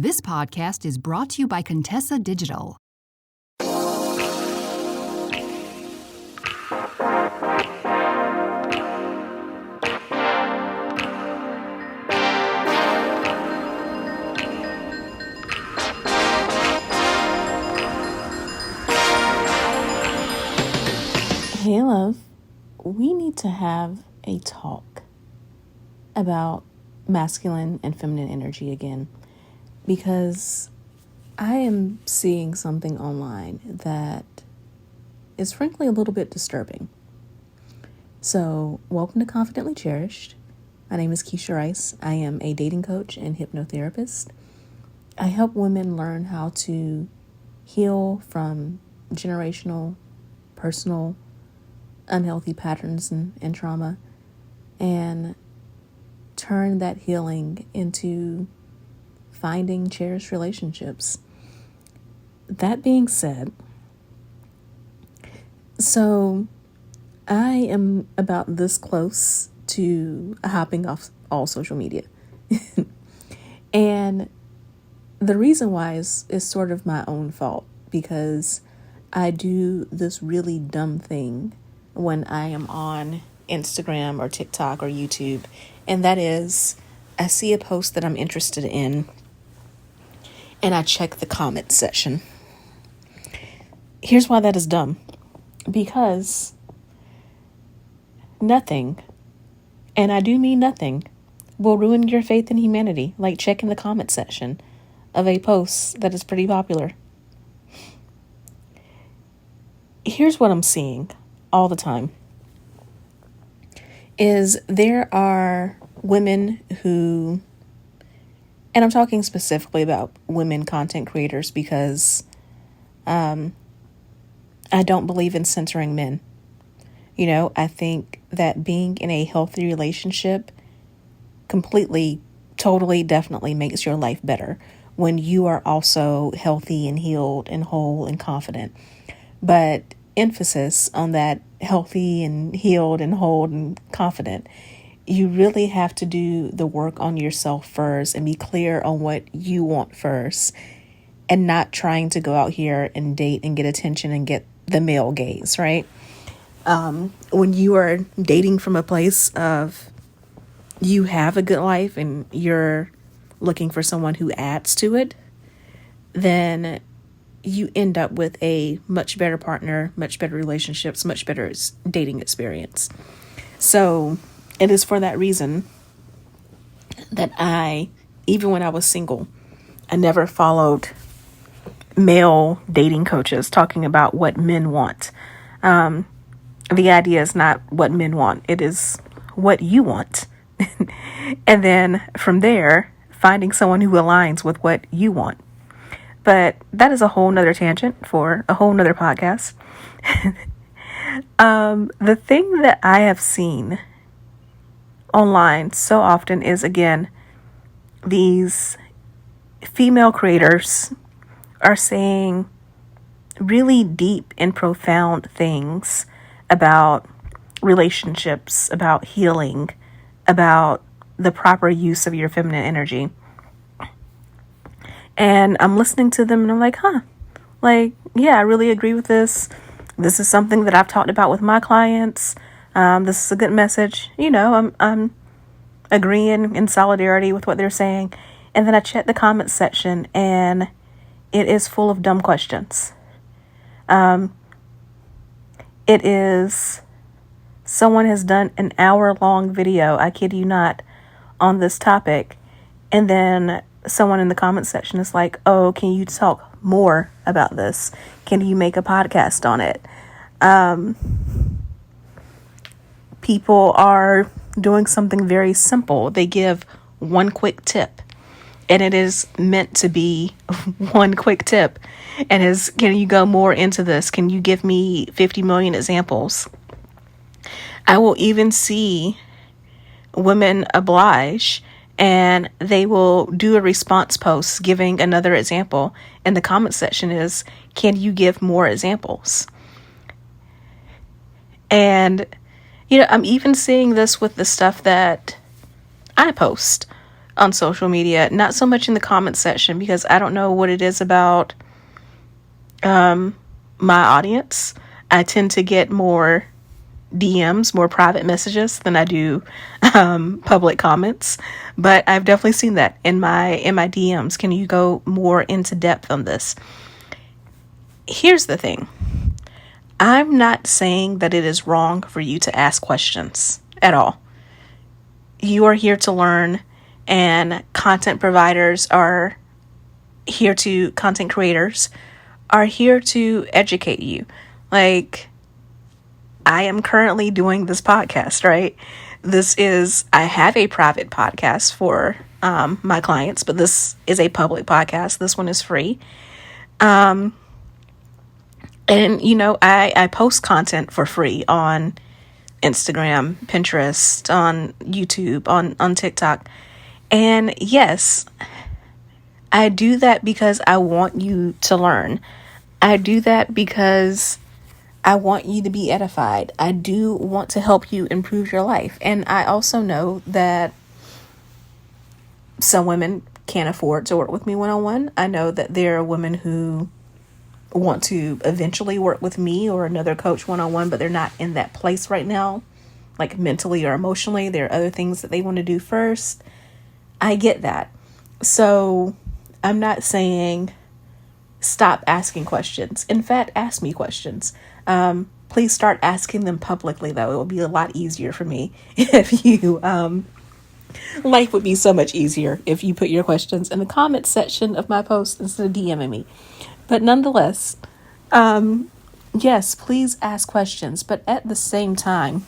This podcast is brought to you by Contessa Digital. Hey, love, we need to have a talk about masculine and feminine energy again, because I am seeing something online that is frankly a little bit disturbing. So, welcome to Confidently Cherished. My name is Keshia. I am a dating coach and hypnotherapist. I help women learn how to heal from generational, personal, unhealthy patterns and trauma, and turn that healing into finding cherished relationships. That being said, so I am about this close to hopping off all social media. And the reason why is sort of my own fault, because I do this really dumb thing when I am on Instagram or TikTok or YouTube, and that is I see a post that I'm interested in and I check the comment section. Here's why that is dumb. Because nothing, and I do mean nothing, will ruin your faith in humanity like checking the comment section of a post that is pretty popular. Here's what I'm seeing all the time is there are women who, and I'm talking specifically about women content creators because I don't believe in censoring men. You know, I think that being in a healthy relationship completely, totally, definitely makes your life better when you are also healthy and healed and whole and confident. But emphasis on that healthy and healed and whole and confident, you really have to do the work on yourself first and be clear on what you want first, and not trying to go out here and date and get attention and get the male gaze, right? When you are dating from a place of you have a good life and you're looking for someone who adds to it, then you end up with a much better partner, much better relationships, much better dating experience. So it is for that reason that even when I was single, I never followed male dating coaches talking about what men want. The idea is not what men want. It is what you want. And then from there, finding someone who aligns with what you want. But that is a whole nother tangent for a whole nother podcast. The thing that I have seen online so often is, again, these female creators are saying really deep and profound things about relationships, about healing, about the proper use of your feminine energy. And I'm listening to them and I'm like, yeah, I really agree with this. This is something that I've talked about with my clients. This is a good message. You know, I'm agreeing in solidarity with what they're saying. And then I check the comments section and it is full of dumb questions. It is, someone has done an hour-long video, I kid you not, on this topic. And then someone in the comment section is like, oh, can you talk more about this? Can you make a podcast on it? People are doing something very simple. They give one quick tip, and it is meant to be one quick tip. And can you go more into this? Can you give me 50 million examples? I will even see women oblige, and they will do a response post giving another example. And the comment section is, can you give more examples? And, you know, I'm even seeing this with the stuff that I post. on social media, not so much in the comments section, because I don't know what it is about my audience. I tend to get more DMs, more private messages than I do public comments. But I've definitely seen that in my DMs. Can you go more into depth on this? Here's the thing. I'm not saying that it is wrong for you to ask questions at all. You are here to learn, and content creators are here to educate you. Like, I am currently doing this podcast, right? I have a private podcast for my clients, but this is a public podcast. This one is free. And, I post content for free on Instagram, Pinterest, on YouTube, on TikTok. And yes, I do that because I want you to learn. I do that because I want you to be edified. I do want to help you improve your life. And I also know that some women can't afford to work with me one-on-one. I know that there are women who want to eventually work with me or another coach one-on-one, but they're not in that place right now, like mentally or emotionally. There are other things that they want to do first. I get that. So I'm not saying stop asking questions. In fact, ask me questions. Please start asking them publicly, though. It will be a lot easier for me if you, life would be so much easier if you put your questions in the comments section of my post instead of DMing me. But nonetheless, yes, please ask questions. But at the same time,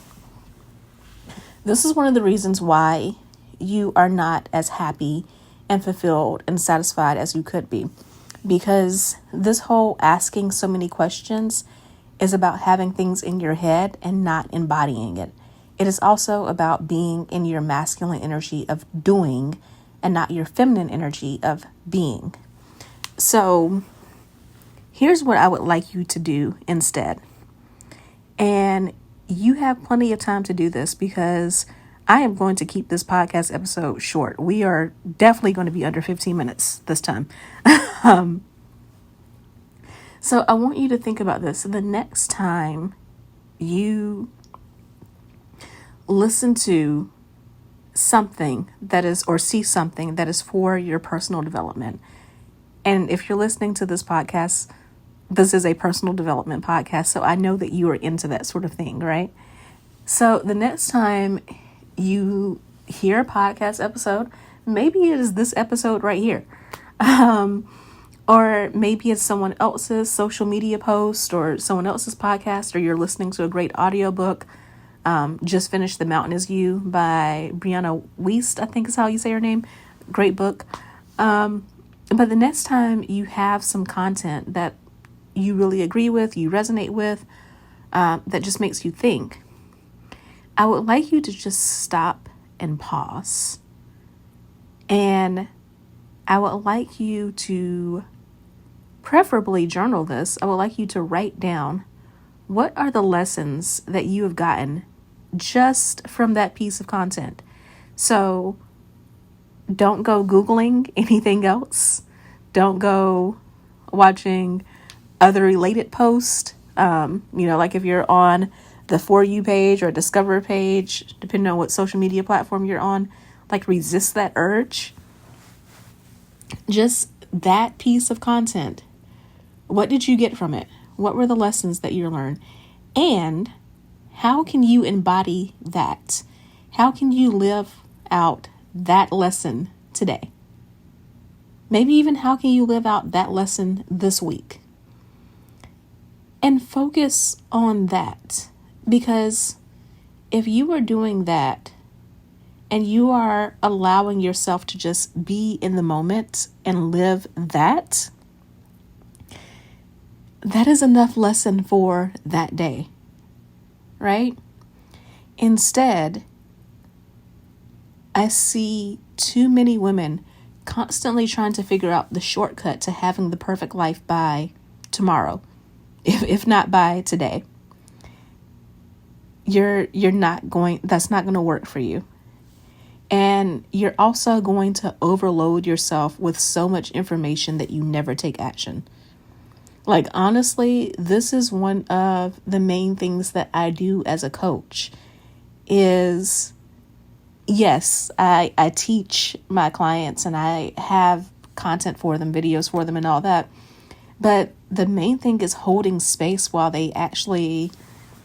this is one of the reasons why you are not as happy and fulfilled and satisfied as you could be. Because this whole asking so many questions is about having things in your head and not embodying it. It is also about being in your masculine energy of doing and not your feminine energy of being. So here's what I would like you to do instead. And you have plenty of time to do this, because I am going to keep this podcast episode short. We are definitely going to be under 15 minutes this time. So I want you to think about this. The next time you listen to something that is, or see something that is for your personal development. And if you're listening to this podcast, this is a personal development podcast. So I know that you are into that sort of thing, right? So the next time you hear a podcast episode, maybe it is this episode right here. Or maybe it's someone else's social media post or someone else's podcast, or you're listening to a great audiobook. Just finished The Mountain Is You by Brianna Wiest, I think is how you say her name. Great book. But the next time you have some content that you really agree with, you resonate with, that just makes you think, I would like you to just stop and pause. And I would like you to preferably journal this. I would like you to write down, what are the lessons that you have gotten just from that piece of content? So don't go Googling anything else. Don't go watching other related posts. Like if you're on the For You page or Discover page, depending on what social media platform you're on, like resist that urge. Just that piece of content. What did you get from it? What were the lessons that you learned? And how can you embody that? How can you live out that lesson today? Maybe even how can you live out that lesson this week? And focus on that. Because if you are doing that and you are allowing yourself to just be in the moment and live that, that is enough lesson for that day, right? Instead, I see too many women constantly trying to figure out the shortcut to having the perfect life by tomorrow, if not by today. That's not going to work for you. And you're also going to overload yourself with so much information that you never take action. Like, honestly, this is one of the main things that I do as a coach is, yes, I teach my clients and I have content for them, videos for them and all that. But the main thing is holding space while they actually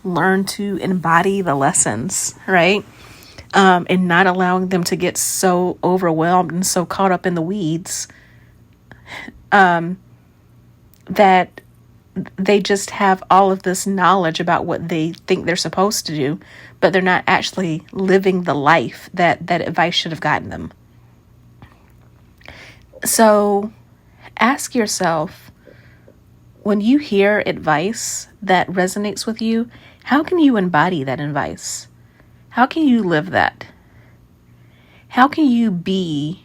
learn to embody the lessons, right? And not allowing them to get so overwhelmed and so caught up in the weeds that they just have all of this knowledge about what they think they're supposed to do, but they're not actually living the life that advice should have gotten them. So ask yourself, when you hear advice that resonates with you, how can you embody that advice? How can you live that? How can you be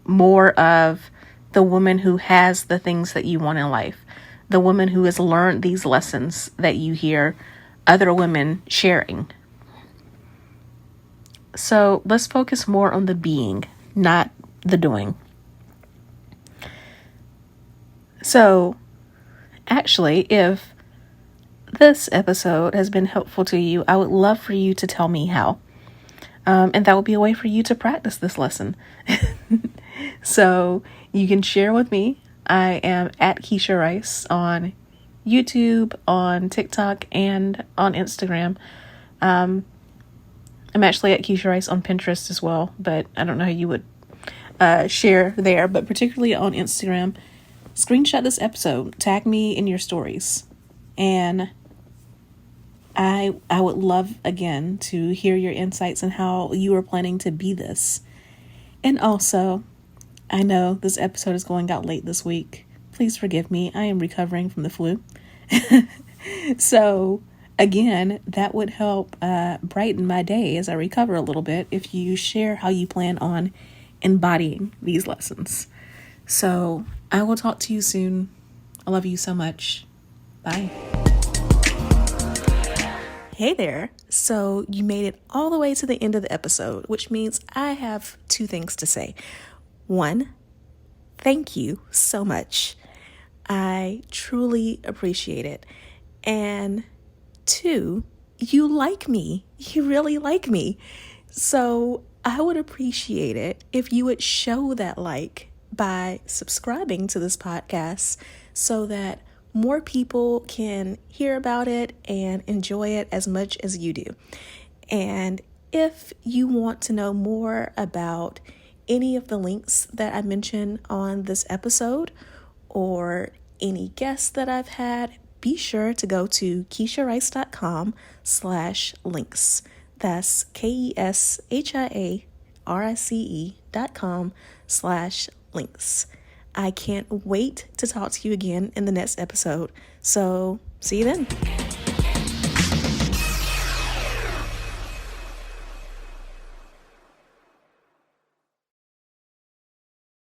more of the woman who has the things that you want in life? The woman who has learned these lessons that you hear other women sharing. So let's focus more on the being, not the doing. So actually, if this episode has been helpful to you, I would love for you to tell me how. And that would be a way for you to practice this lesson. So you can share with me. I am at Keshia Rice on YouTube, on TikTok, and on Instagram. I'm actually at Keshia Rice on Pinterest as well, but I don't know how you would share there. But particularly on Instagram, screenshot this episode, tag me in your stories, and I would love, again, to hear your insights on how you are planning to be this. And also, I know this episode is going out late this week. Please forgive me. I am recovering from the flu. So, again, that would help brighten my day as I recover a little bit if you share how you plan on embodying these lessons. So, I will talk to you soon. I love you so much. Bye. Hey there. So you made it all the way to the end of the episode, which means I have two things to say. One, thank you so much. I truly appreciate it. And two, you like me. You really like me. So I would appreciate it if you would show that like by subscribing to this podcast so that more people can hear about it and enjoy it as much as you do. And if you want to know more about any of the links that I mentioned on this episode or any guests that I've had, be sure to go to KeshiaRice.com/links. That's KeshiaRice.com/links. I can't wait to talk to you again in the next episode. So, see you then.